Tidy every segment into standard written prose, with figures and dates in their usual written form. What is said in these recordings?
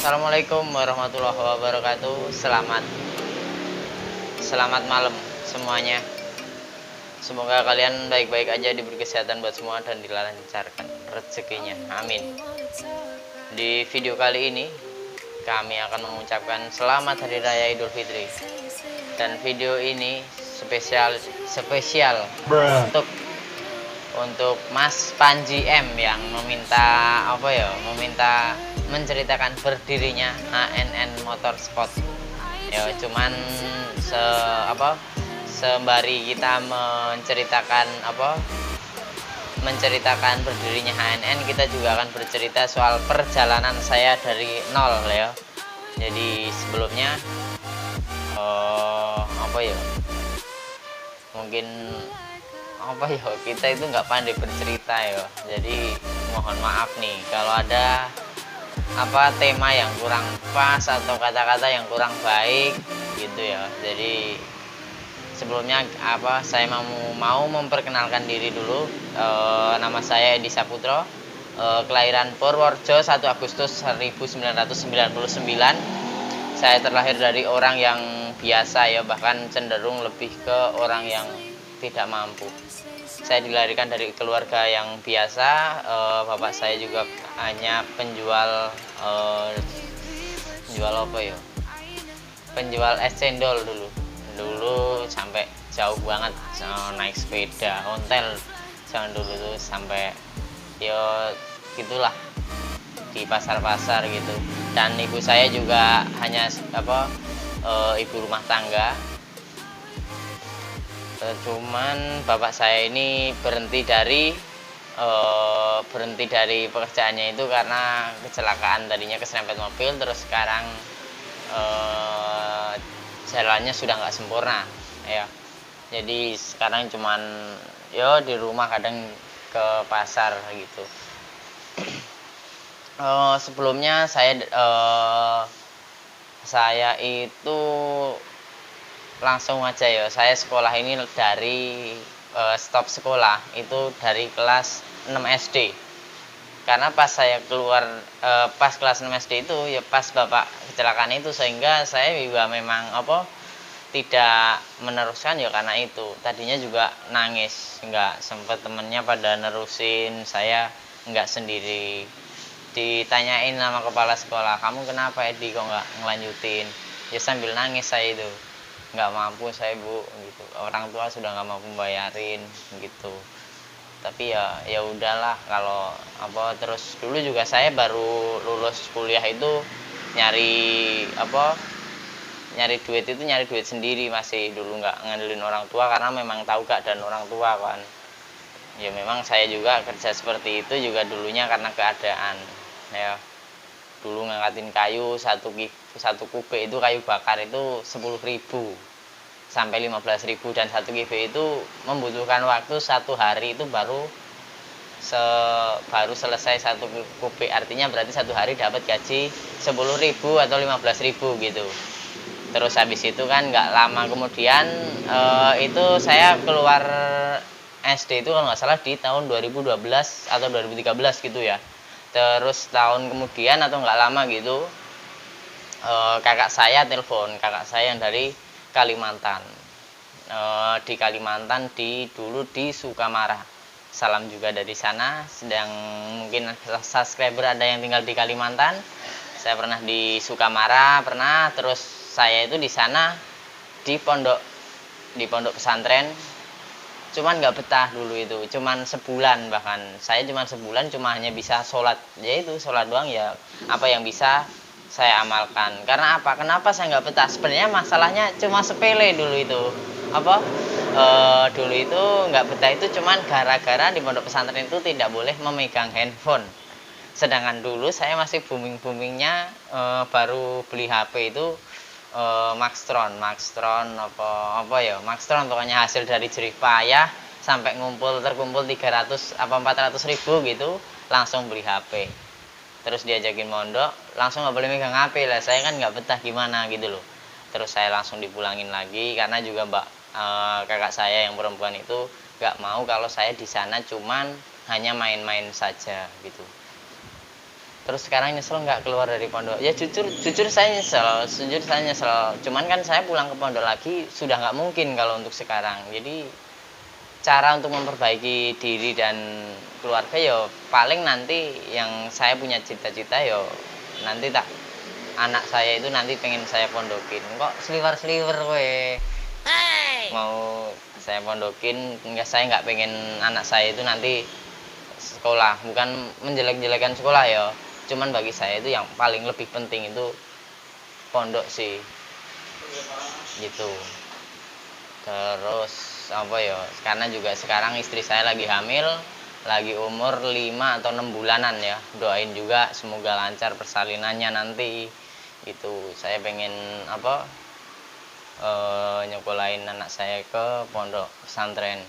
Assalamualaikum warahmatullahi wabarakatuh. Selamat malam semuanya. Semoga kalian baik-baik aja, diberi kesehatan buat semua dan dilancarkan rezekinya. Amin. Di video kali ini kami akan mengucapkan selamat Hari Raya Idul Fitri. Dan video ini spesial untuk Mas Panji M yang meminta menceritakan berdirinya ANN Motorsport. Ya cuman sembari kita menceritakan berdirinya ANN, kita juga akan bercerita soal perjalanan saya dari nol ya. Jadi sebelumnya mungkin kita itu nggak pandai bercerita ya, jadi mohon maaf nih kalau ada tema yang kurang pas atau kata-kata yang kurang baik gitu ya. Jadi sebelumnya saya mau memperkenalkan diri dulu. Nama saya Edi Saputro, kelahiran Purworejo 1 Agustus 1999. Saya terlahir dari orang yang biasa ya, bahkan cenderung lebih ke orang yang tidak mampu. Saya dilahirkan dari keluarga yang biasa. Bapak saya juga hanya penjual es cendol dulu sampai jauh banget, naik sepeda ontel zaman dulu tuh sampai gitulah di pasar-pasar gitu. Dan ibu saya juga hanya ibu rumah tangga. Cuman bapak saya ini berhenti dari pekerjaannya itu karena kecelakaan. Tadinya keserempet mobil, terus sekarang jalannya sudah nggak sempurna ya. Jadi sekarang cuman di rumah, kadang ke pasar gitu. Sebelumnya saya itu langsung aja ya, saya sekolah ini dari stop sekolah itu dari kelas 6 SD. Karena pas saya keluar pas kelas 6 SD itu ya pas bapak kecelakaan itu, sehingga saya juga memang tidak meneruskan ya karena itu. Tadinya juga nangis, nggak sempet temennya pada nerusin, saya nggak sendiri. Ditanyain sama kepala sekolah, kamu kenapa Edi kok nggak ngelanjutin? Ya sambil nangis saya itu, nggak mampu saya bu gitu, orang tua sudah nggak mampu bayarin gitu. Tapi ya udahlah, kalau terus dulu juga saya baru lulus kuliah itu nyari duit sendiri, masih dulu nggak ngandelin orang tua karena memang tahu keadaan orang tua kan. Ya memang saya juga kerja seperti itu juga dulunya karena keadaan ya. Dulu ngangkatin kayu satu kubik itu, kayu bakar itu 10.000 sampai 15.000, dan 1 kubik itu membutuhkan waktu 1 hari, itu baru selesai 1 kubik. Artinya berarti 1 hari dapat gaji 10.000 atau 15.000 gitu. Terus habis itu kan nggak lama kemudian itu saya keluar SD itu kalau nggak salah di tahun 2012 atau 2013 gitu ya. Terus tahun kemudian atau nggak lama gitu, kakak saya telepon, kakak saya yang dari Kalimantan. Di Kalimantan dulu di Sukamara. Salam juga dari sana. Sedang mungkin subscriber ada yang tinggal di Kalimantan. Saya pernah di Sukamara, terus saya itu di sana di pondok pesantren. Cuman nggak betah dulu itu, cuman sebulan, bahkan saya cuman sebulan cuma hanya bisa sholat, yaitu sholat doang ya, apa yang bisa saya amalkan. Karena kenapa saya nggak betah? Sebenarnya masalahnya cuma sepele dulu itu. Dulu itu nggak betah itu cuman gara-gara di pondok pesantren itu tidak boleh memegang handphone. Sedangkan dulu saya masih boomingnya baru beli HP itu Maxtron pokoknya hasil dari jerih payah sampai terkumpul 300 apa 400.000 gitu, langsung beli HP. Terus diajakin mondok, langsung nggak boleh megang HP lah. Saya kan nggak betah gimana gitu loh. Terus saya langsung dipulangin lagi karena juga kakak saya yang perempuan itu nggak mau kalau saya di sana cuman hanya main-main saja gitu. terus sekarang nyesel nggak keluar dari pondok. Ya jujur saya nyesel, cuman kan saya pulang ke pondok lagi sudah nggak mungkin kalau untuk sekarang. Jadi cara untuk memperbaiki diri dan keluarga yo paling nanti yang saya punya cita-cita yo nanti tak anak saya itu nanti pengen saya pondokin. Kok sliver kowe mau saya pondokin, enggak, saya nggak pengen anak saya itu nanti sekolah, bukan menjelek-jelekan sekolah ya, cuman bagi saya itu yang paling lebih penting itu pondok sih gitu. Terus apa ya, karena juga sekarang istri saya lagi hamil, lagi umur 5 atau 6 bulanan ya, doain juga semoga lancar persalinannya nanti. Itu saya pengen apa, nyekolahin anak saya ke pondok pesantren.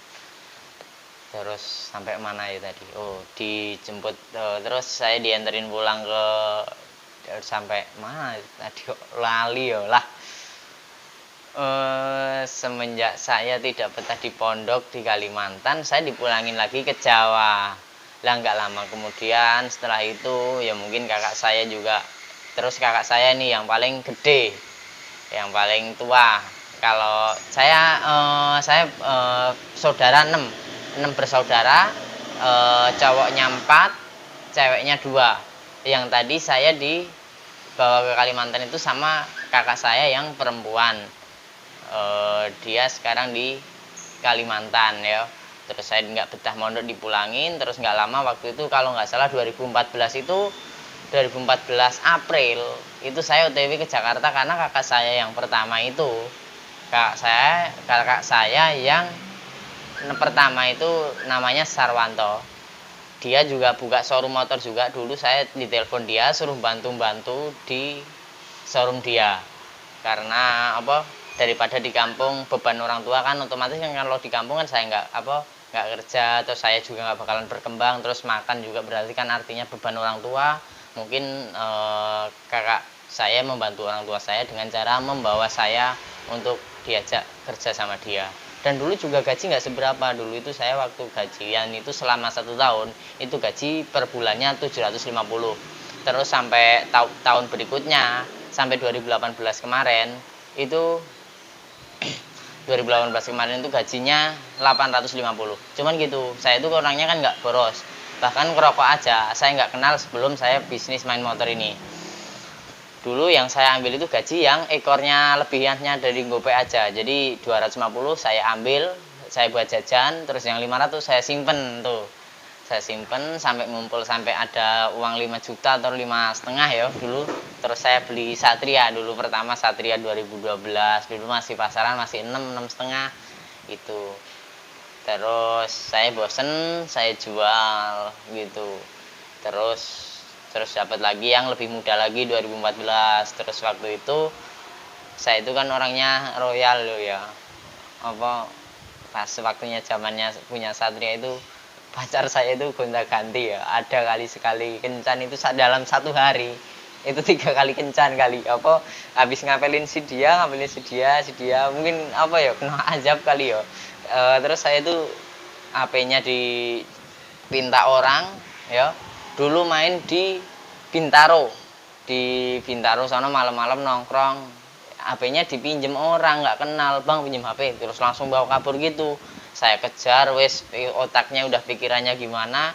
Terus sampai mana ya tadi, oh dijemput, terus saya dianterin pulang ke, sampai mana tadi kok lali ya lah. Semenjak saya tidak betah di pondok di Kalimantan, saya dipulangin lagi ke Jawa. Lah nggak lama kemudian setelah itu ya mungkin kakak saya juga, terus kakak saya nih yang paling gede, yang paling tua. Kalau saya saudara 6 bersaudara, cowoknya 4, ceweknya 2. Yang tadi saya dibawa ke Kalimantan itu sama kakak saya yang perempuan. Dia sekarang di Kalimantan ya. Terus saya nggak betah mondok dipulangin, terus nggak lama waktu itu kalau nggak salah 2014 itu, 2014 April itu saya OTW ke Jakarta karena kakak saya yang pertama itu, kakak saya yang pertama itu namanya Sarwanto. Dia juga buka showroom motor juga. Dulu saya ditelepon dia suruh bantu-bantu di showroom dia. Karena apa? Daripada di kampung beban orang tua kan otomatis kan, kalau di kampung kan saya nggak kerja, terus saya juga nggak bakalan berkembang, terus makan juga berarti kan artinya beban orang tua. Mungkin kakak saya membantu orang tua saya dengan cara membawa saya untuk diajak kerja sama dia. Dan dulu juga gaji nggak seberapa. Dulu itu saya waktu gajian itu selama 1 tahun itu gaji per bulannya 750. Terus sampai tahun berikutnya sampai 2018 kemarin itu 2018 kemarin itu gajinya 850. Cuman gitu, saya itu orangnya kan nggak boros, bahkan ngerokok aja saya nggak kenal sebelum saya bisnis main motor ini. Dulu yang saya ambil itu gaji yang ekornya lebihannya dari GoPay aja, jadi 250 saya ambil, saya buat jajan, terus yang 500 saya simpen tuh. Saya simpen sampai ngumpul, sampai ada uang 5 juta atau 5,5 ya dulu. Terus saya beli Satria dulu, pertama Satria 2012, dulu masih pasaran masih 6,5 itu. Terus saya bosen, saya jual gitu. Terus dapat lagi yang lebih muda lagi 2014. Terus waktu itu saya itu kan orangnya royal loh ya. Apa pas waktunya zamannya punya Satria itu pacar saya itu gonta-ganti ya. Ada kali sekali kencan itu dalam 1 hari itu 3 kali kencan kali. Apa habis ngapelin si dia mungkin apa ya, kena azab kali ya. Terus saya itu HP-nya dipinta orang ya. Dulu main di Bintaro sana malam-malam nongkrong, HP-nya dipinjem orang nggak kenal, bang pinjem HP, terus langsung bawa kabur gitu. Saya kejar, wes otaknya udah pikirannya gimana,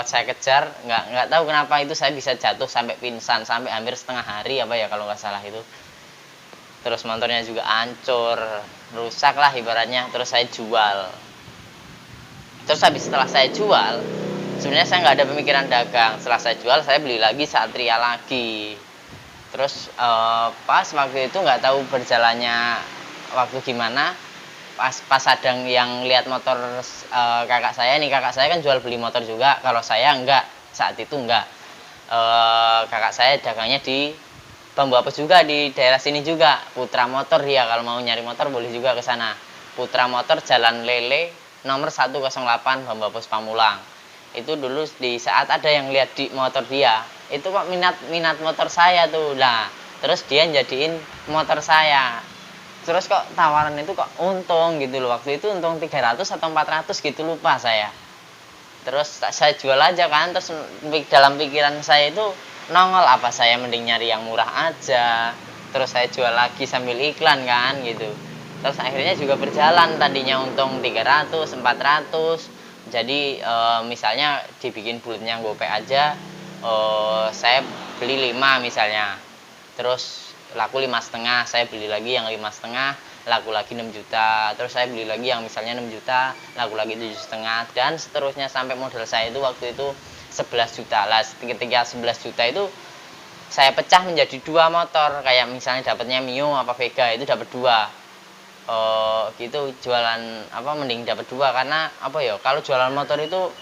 saya kejar, nggak tahu kenapa itu saya bisa jatuh sampai pingsan, sampai hampir setengah hari apa ya kalau nggak salah itu. Terus motornya juga hancur, rusak lah ibaratnya. Terus saya jual. Terus setelah saya jual, sebenarnya saya nggak ada pemikiran dagang. Setelah saya jual, saya beli lagi Satria lagi. Terus pas waktu itu nggak tahu berjalannya waktu gimana, pas ada yang lihat motor kakak saya kan jual beli motor juga. Kalau saya enggak, saat itu enggak. Kakak saya dagangnya di Bambu Apus juga, di daerah sini juga. Putra Motor dia, kalau mau nyari motor boleh juga ke sana. Putra Motor Jalan Lele nomor 108 Bambu Apus Pamulang. Itu dulu di saat ada yang lihat di motor dia, itu kok minat motor saya tuh. Lah, terus dia jadiin motor saya. Terus kok tawaran itu kok untung gitu loh. Waktu itu untung 300 atau 400 gitu, lupa saya. Terus saya jual aja kan, terus dalam pikiran saya itu nongol, apa saya mending nyari yang murah aja, terus saya jual lagi sambil iklan kan gitu. Terus akhirnya juga berjalan, tadinya untung 300 400. Jadi misalnya dibikin bulatnya gope aja, saya beli 5 misalnya, terus laku 5,5, saya beli lagi yang 5,5, laku lagi 6 juta, terus saya beli lagi yang misalnya 6 juta, laku lagi 7,5, dan seterusnya sampai modal saya itu waktu itu 11 juta lah. Ketika 11 juta itu saya pecah menjadi 2 motor, kayak misalnya dapatnya Mio apa Vega itu dapat 2. Gitu, jualan apa mending dapat 2, karena apa ya, kalau jualan motor itu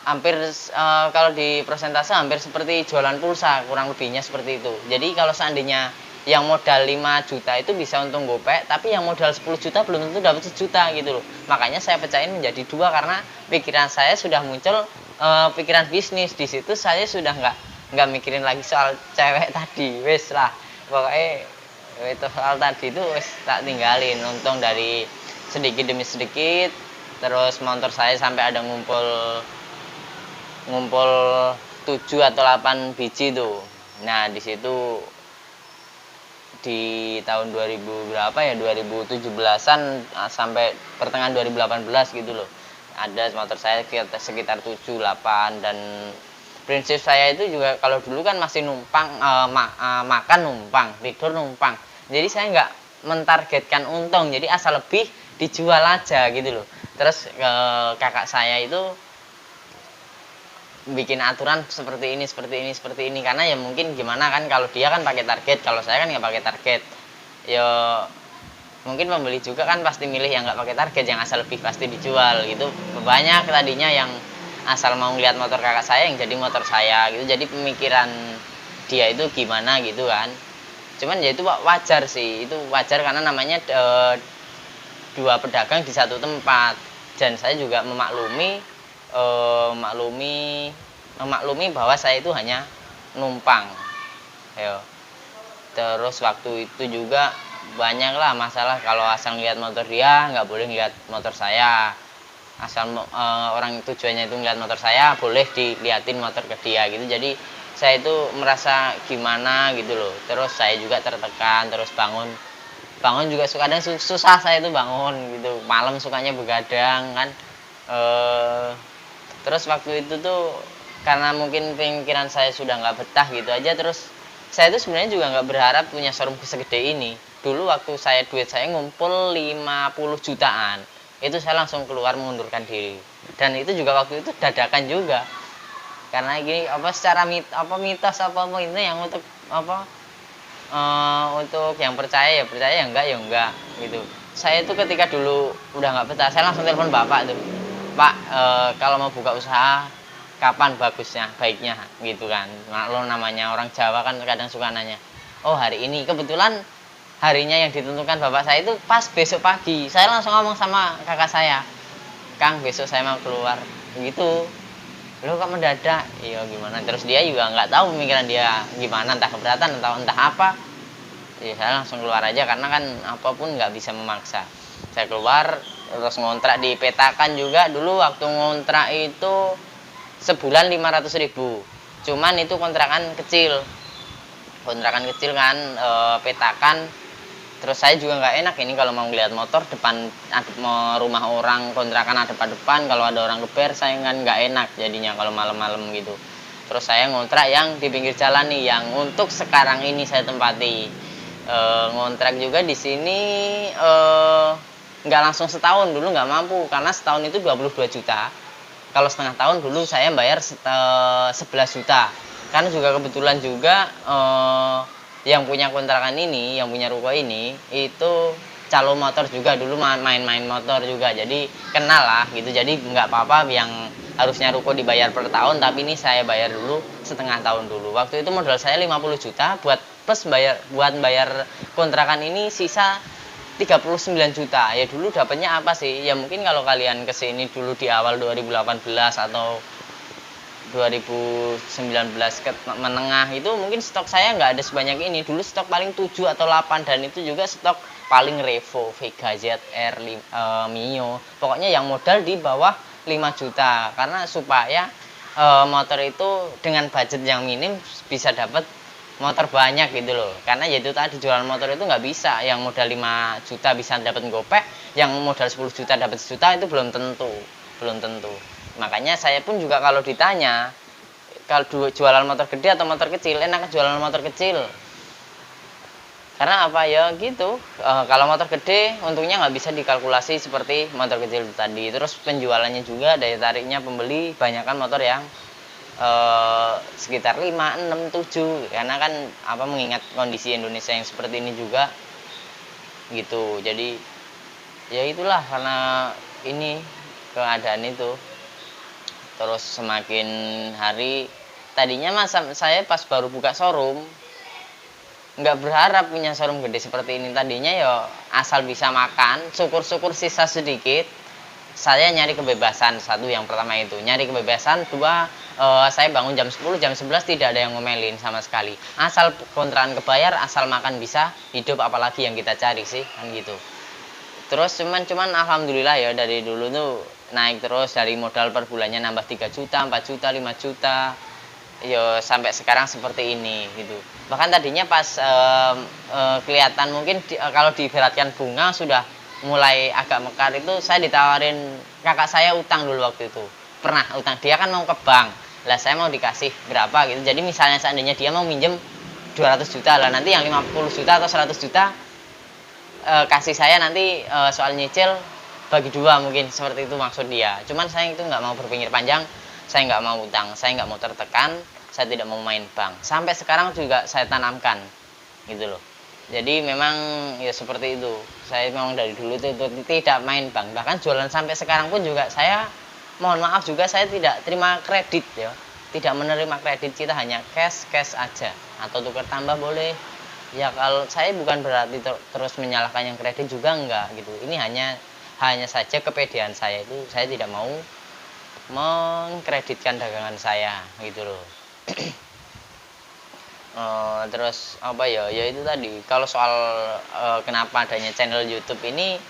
hampir kalau di persentase hampir seperti jualan pulsa, kurang lebihnya seperti itu. Jadi kalau seandainya yang modal 5 juta itu bisa untung gopek, tapi yang modal 10 juta belum tentu dapat 1 juta gitu loh. Makanya saya pecahin menjadi 2, karena pikiran saya sudah muncul pikiran bisnis. Di situ saya sudah nggak mikirin lagi soal cewek tadi. Wes lah, pokoknya itu soal tadi itu wes tak tinggalin. Untung dari sedikit demi sedikit, terus motor saya sampai ada ngumpul 7 atau 8 biji tuh. Nah, di situ di tahun 2000 berapa ya, 2017-an sampai pertengahan 2018 gitu loh. Ada motor saya sekitar 7 8, dan prinsip saya itu juga kalau dulu kan masih numpang, makan numpang, tidur numpang. Jadi saya nggak mentargetkan untung, jadi asal lebih dijual aja gitu loh. Terus kakak saya itu bikin aturan seperti ini, karena ya mungkin gimana kan, kalau dia kan pakai target, kalau saya kan nggak pakai target. Ya mungkin pembeli juga kan pasti milih yang nggak pakai target, yang asal lebih pasti dijual gitu. Banyak tadinya yang asal mau lihat motor kakak saya yang jadi motor saya gitu, jadi pemikiran dia itu gimana gitu kan. Cuman ya itu wajar sih, itu wajar karena namanya dua pedagang di satu tempat, dan saya juga memaklumi bahwa saya itu hanya numpang. Yo. Terus waktu itu juga banyak lah masalah, kalau asal ngeliat motor dia nggak boleh ngeliat motor saya. Asal orang tujuannya itu ngeliat motor saya, boleh diliatin motor ke dia gitu. Jadi saya itu merasa gimana gitu loh. Terus saya juga tertekan, terus bangun juga kadang susah saya itu bangun gitu. Malam sukanya begadang kan. Terus waktu itu tuh karena mungkin pikiran saya sudah nggak betah gitu aja, terus saya itu sebenarnya juga nggak berharap punya showroom segede ini. Dulu waktu duit saya ngumpul 50 jutaan, itu saya langsung keluar mengundurkan diri. Dan itu juga waktu itu dadakan juga, karena gini, secara mitos ini yang untuk untuk yang percaya ya percaya, yang enggak gitu. Saya itu ketika dulu udah nggak betah, saya langsung telepon bapak tuh, Pak, kalau mau buka usaha kapan baiknya gitu kan. Lo namanya orang Jawa kan kadang suka nanya, oh hari ini, kebetulan harinya yang ditentukan bapak saya itu pas besok pagi. Saya langsung ngomong sama kakak saya, Kang, besok saya mau keluar gitu. Lo kok mendadak? Iya gimana, terus dia juga nggak tahu pemikiran dia gimana, entah keberatan entah apa. Ya saya langsung keluar aja, karena kan apapun nggak bisa memaksa. Saya keluar, terus ngontrak di Petakan juga. Dulu waktu ngontrak itu sebulan 500.000, cuman itu kontrakan kecil kan, Petakan. Terus saya juga nggak enak ini kalau mau ngeliat motor depan rumah orang, kontrakan ada depan, kalau ada orang geber saya kan nggak enak jadinya kalau malam-malam gitu. Terus saya ngontrak yang di pinggir jalan nih, yang untuk sekarang ini saya tempati. Ngontrak juga di sini nggak langsung setahun, dulu nggak mampu, karena setahun itu 22 juta. Kalau setengah tahun dulu saya bayar 11 juta. Karena juga kebetulan juga yang punya kontrakan ini, yang punya ruko ini, itu calo motor juga, dulu main-main motor juga, jadi kenal lah gitu. Jadi nggak apa-apa yang harusnya ruko dibayar per tahun, tapi ini saya bayar dulu setengah tahun dulu. Waktu itu modal saya 50 juta buat bayar kontrakan ini, sisa 39 juta. Ya dulu dapatnya apa sih? Ya mungkin kalau kalian kesini dulu di awal 2018 atau 2019 ke menengah itu, mungkin stok saya nggak ada sebanyak ini. Dulu stok paling 7 atau 8, dan itu juga stok paling Revo, Vega ZR, Mio. Pokoknya yang modal di bawah 5 juta karena supaya motor itu dengan budget yang minim bisa dapat motor banyak gitu loh. Karena yaitu tadi jualan motor itu nggak bisa yang modal 5 juta bisa dapat gopek, yang modal 10 juta dapat 1 juta itu belum tentu. Makanya saya pun juga kalau ditanya kalau jualan motor gede atau motor kecil, enak jualan motor kecil. Karena apa ya gitu, kalau motor gede untungnya nggak bisa dikalkulasi seperti motor kecil itu tadi. Terus penjualannya juga daya tariknya pembeli banyakkan motor yang sekitar 5, 6, 7 karena kan apa mengingat kondisi Indonesia yang seperti ini juga gitu. Jadi ya itulah karena ini keadaan itu. Terus semakin hari tadinya masa saya pas baru buka showroom nggak berharap punya showroom gede seperti ini. Tadinya ya asal bisa makan, syukur-syukur sisa sedikit. Saya nyari kebebasan, satu yang pertama itu nyari kebebasan. Dua, saya bangun jam 10, jam 11 tidak ada yang ngomelin sama sekali. Asal kontrakan kebayar, asal makan bisa hidup, apalagi yang kita cari sih kan gitu. Terus cuman alhamdulillah ya dari dulu tuh naik terus, dari modal per bulannya nambah 3 juta, 4 juta, 5 juta. Yo sampai sekarang seperti ini gitu. Bahkan tadinya pas kelihatan mungkin kalau diibaratkan bunga sudah mulai agak mekar itu, saya ditawarin kakak saya utang dulu waktu itu. Pernah utang, dia kan mau ke bank. Lah saya mau dikasih berapa gitu. Jadi misalnya seandainya dia mau minjem 200 juta lah, nanti yang 50 juta atau 100 juta kasih saya nanti soal nyicil bagi dua, mungkin seperti itu maksud dia. Cuman saya itu nggak mau berpikir panjang, saya nggak mau utang, saya nggak mau tertekan, saya tidak mau main bank. Sampai sekarang juga saya tanamkan gitu loh. Jadi memang ya seperti itu, saya memang dari dulu itu tidak main bank. Bahkan jualan sampai sekarang pun juga saya mohon maaf juga saya tidak terima kredit ya, tidak menerima kredit. Kita hanya cash aja, atau tukar tambah boleh ya. Kalau saya bukan berarti terus menyalahkan yang kredit juga enggak gitu. Ini hanya saja kepedean saya itu, saya tidak mau mengkreditkan dagangan saya gitu loh. Terus apa ya itu tadi, kalau soal kenapa adanya channel YouTube ini,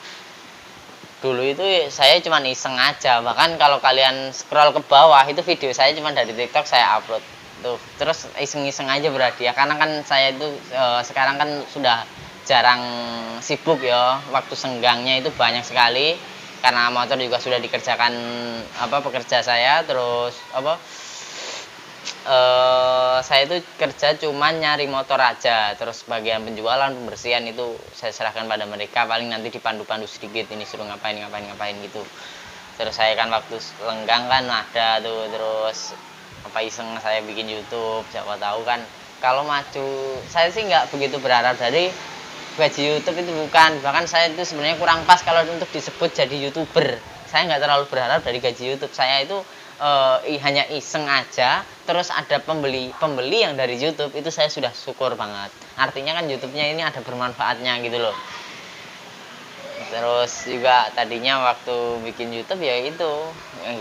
dulu itu saya cuma iseng aja. Bahkan kalau kalian scroll ke bawah itu video saya cuma dari TikTok saya upload tuh, terus iseng-iseng aja berarti ya, karena kan saya itu sekarang kan sudah jarang sibuk ya, waktu senggangnya itu banyak sekali karena motor juga sudah dikerjakan pekerja saya. Terus saya itu kerja cuman nyari motor aja, terus bagian penjualan, pembersihan itu saya serahkan pada mereka. Paling nanti dipandu-pandu sedikit, ini suruh ngapain gitu. Terus saya kan waktu lenggang kan ada tuh, terus iseng saya bikin YouTube. Siapa tahu kan kalau maju. Saya sih nggak begitu berharap dari gaji YouTube itu, bukan. Bahkan saya itu sebenarnya kurang pas kalau untuk disebut jadi YouTuber. Saya nggak terlalu berharap dari gaji YouTube. Saya itu hanya iseng aja, terus ada pembeli yang dari YouTube itu saya sudah syukur banget. Artinya kan YouTube-nya ini ada bermanfaatnya gitu loh. Terus juga tadinya waktu bikin YouTube ya itu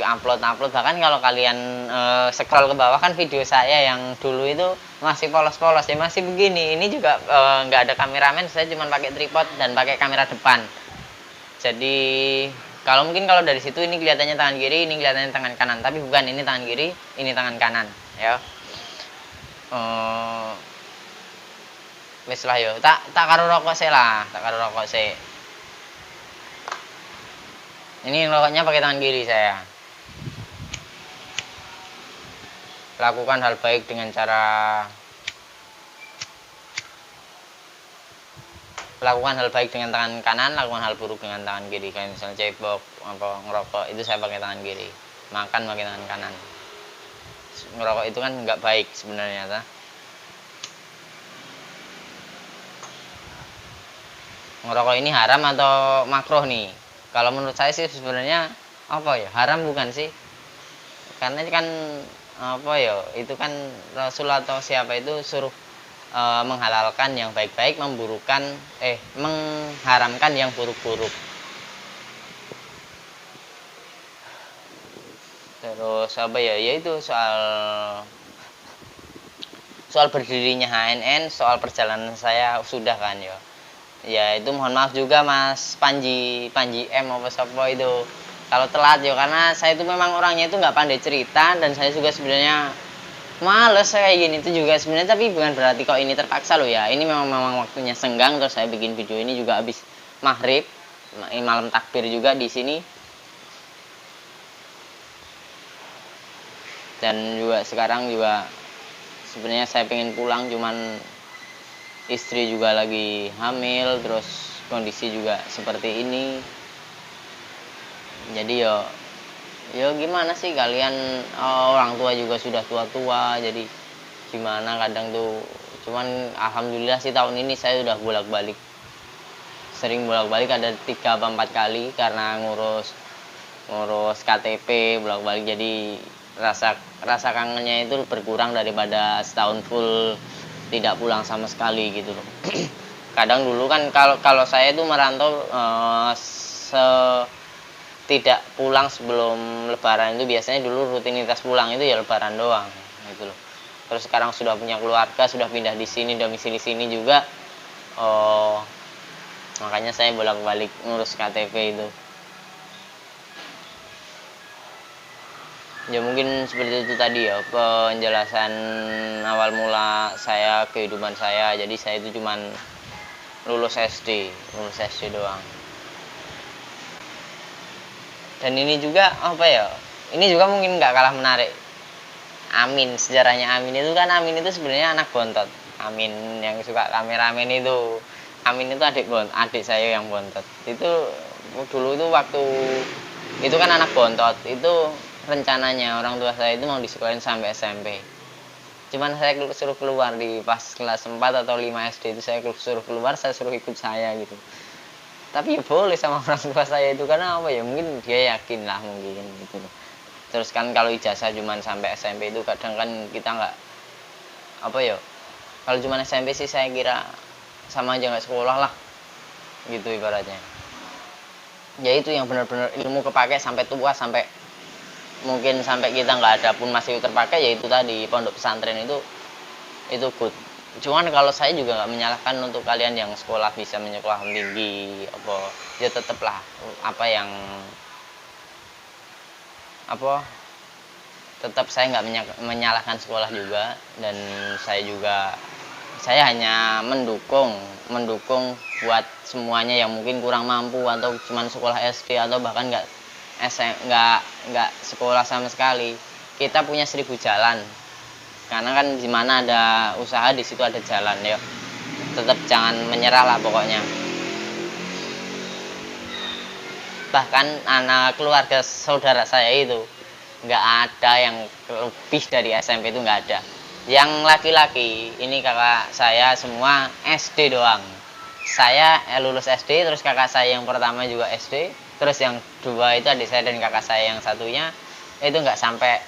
upload. Bahkan kalau kalian scroll ke bawah kan video saya yang dulu itu masih polos-polos ya, masih begini. Ini juga nggak ada kameramen, saya cuma pakai tripod dan pakai kamera depan. Jadi kalau dari situ ini kelihatannya tangan kiri, ini kelihatannya tangan kanan, tapi bukan, ini tangan kiri, ini tangan kanan ya. Wis lah yo, tak karo rokok sih lah, Ini rokoknya pakai tangan kiri saya. Lakukan hal baik dengan cara lakukan hal baik dengan tangan kanan, lakukan hal buruk dengan tangan kiri. Kayak misalnya cebok, ngerokok, itu saya pakai tangan kiri. Makan pakai tangan kanan. Ngerokok itu kan nggak baik sebenarnya, ta? Ngerokok ini haram atau makruh nih? Kalau menurut saya sih sebenarnya haram bukan sih? Karena kan itu kan Rasul atau siapa itu suruh menghalalkan yang baik-baik, mengharamkan yang buruk-buruk. Terus itu soal berdirinya HNN, soal perjalanan saya sudah kan ya itu mohon maaf juga Mas Panji M apa siapa itu, Kalau telat ya karena saya itu memang orangnya itu nggak pandai cerita, dan saya juga sebenarnya males saya kayak gini itu juga sebenarnya, tapi bukan berarti kok ini terpaksa loh ya. Ini memang waktunya senggang, terus saya bikin video ini juga habis maghrib, malam takbir juga di sini. Dan juga sekarang juga sebenarnya saya pengen pulang, cuman istri juga lagi hamil, terus kondisi juga seperti ini. Jadi yo gimana sih kalian, orang tua juga sudah tua-tua, jadi gimana kadang tuh. Cuman alhamdulillah sih tahun ini saya udah sering bolak-balik, ada 3 atau 4 kali karena ngurus KTP bolak-balik, jadi rasa kangennya itu berkurang daripada setahun full tidak pulang sama sekali gitu loh. Kadang dulu kan kalau saya itu merantau, tidak pulang sebelum lebaran itu biasanya dulu rutinitas pulang itu ya lebaran doang gitu loh. Terus sekarang sudah punya keluarga, sudah pindah di sini, domisili sini juga, makanya saya bolak-balik ngurus KTP itu. Ya mungkin seperti itu tadi ya penjelasan awal mula saya, kehidupan saya. Jadi saya itu cuman lulus SD doang. Dan ini juga apa ya, ini juga mungkin nggak kalah menarik. Amin, sejarahnya Amin itu kan, Amin itu sebenarnya anak bontot. Amin yang suka kameramen itu, Amin itu adik saya yang bontot. Itu dulu itu waktu itu kan anak bontot itu, rencananya orang tua saya itu mau disekolahin sampai SMP. Cuman saya suruh keluar di pas kelas 4 atau 5 SD itu, saya suruh keluar, saya suruh ikut saya gitu. Tapi ya boleh sama orang tua saya itu, karena apa ya, mungkin dia yakin lah mungkin gitu. Terus kan kalau ijazah cuman sampai SMP itu kadang kan kita nggak apa ya, kalau cuman SMP sih saya kira sama aja nggak sekolah lah gitu ibaratnya. Ya itu yang benar-benar ilmu kepake sampai tua, sampai mungkin sampai kita nggak ada pun masih terpakai, yaitu tadi pondok pesantren itu good. Cuman kalau saya juga nggak menyalahkan untuk kalian yang sekolah bisa menyekolah tinggi apa, ya tetaplah tetap saya nggak menyalahkan sekolah juga. Dan saya hanya mendukung buat semuanya yang mungkin kurang mampu atau cuman sekolah SD atau bahkan nggak sekolah sama sekali. Kita punya 1000 jalan, karena kan di mana ada usaha di situ ada jalan. Yuk tetap jangan menyerah lah pokoknya. Bahkan anak keluarga saudara saya itu nggak ada yang lebih dari SMP, itu nggak ada. Yang laki-laki ini kakak saya semua SD doang. Saya lulus SD, terus kakak saya yang pertama juga SD, terus yang 2 itu adik saya dan kakak saya yang satunya itu nggak sampai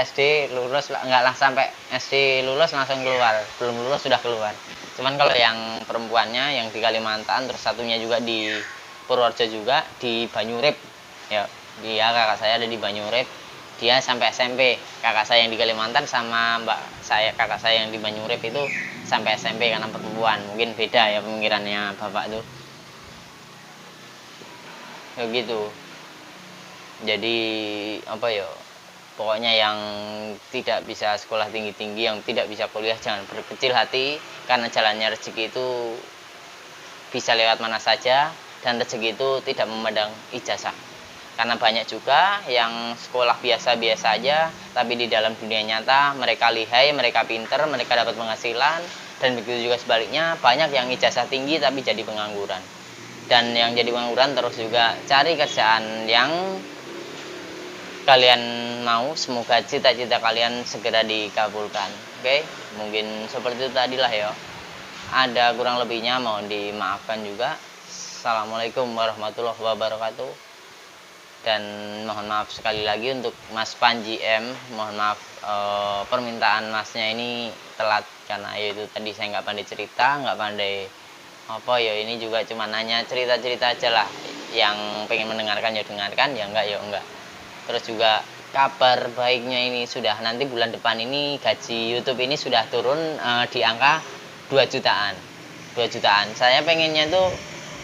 SD lulus, nggak sampai SD lulus langsung keluar, belum lulus sudah keluar. Cuman kalau yang perempuannya yang di Kalimantan, terus satunya juga di Purworejo juga di Banyurip ya, dia kakak saya ada di Banyurip, dia sampai SMP. Kakak saya yang di Kalimantan sama kakak saya yang di Banyurip itu sampai SMP karena perempuan. Mungkin beda ya pemikirannya bapak tuh ya gitu. Jadi apa ya, pokoknya yang tidak bisa sekolah tinggi-tinggi, yang tidak bisa kuliah, jangan berkecil hati, karena jalannya rezeki itu bisa lewat mana saja, dan rezeki itu tidak memandang ijazah. Karena banyak juga yang sekolah biasa-biasa aja, tapi di dalam dunia nyata mereka lihai, mereka pinter, mereka dapat penghasilan. Dan begitu juga sebaliknya, banyak yang ijazah tinggi tapi jadi pengangguran. Dan yang jadi pengangguran terus juga cari kerjaan yang kalian mau. Semoga cita-cita kalian segera dikabulkan. Oke, mungkin seperti itu tadi lah ya. Ada kurang lebihnya mohon dimaafkan juga. Assalamualaikum warahmatullahi wabarakatuh. Dan mohon maaf sekali lagi untuk Mas Panji M. Mohon maaf, permintaan masnya ini telat karena yaitu tadi saya nggak pandai cerita, nggak pandai apa ya, ini juga cuma nanya cerita-cerita aja lah. Yang pengen mendengarkan ya dengarkan, ya enggak ya enggak. Terus juga kabar baiknya ini sudah nanti bulan depan ini gaji YouTube ini sudah turun di angka 2 jutaan. 2 jutaan. Saya pengennya tuh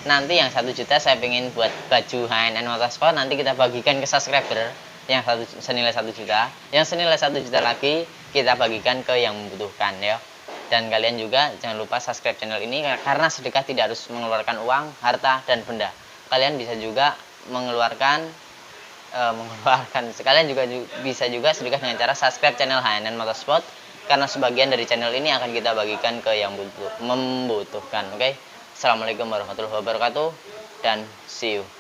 nanti yang 1 juta saya pengen buat baju HNN Motorsport, nanti kita bagikan ke subscriber yang senilai 1 juta, yang senilai 1 juta lagi kita bagikan ke yang membutuhkan ya. Dan kalian juga jangan lupa subscribe channel ini, karena sedekah tidak harus mengeluarkan uang, harta, dan benda. Kalian bisa juga sekalian juga bisa juga sedekah dengan cara subscribe channel HNN Motorsport, karena sebagian dari channel ini akan kita bagikan ke yang membutuhkan. Oke. Assalamualaikum warahmatullahi wabarakatuh dan see you.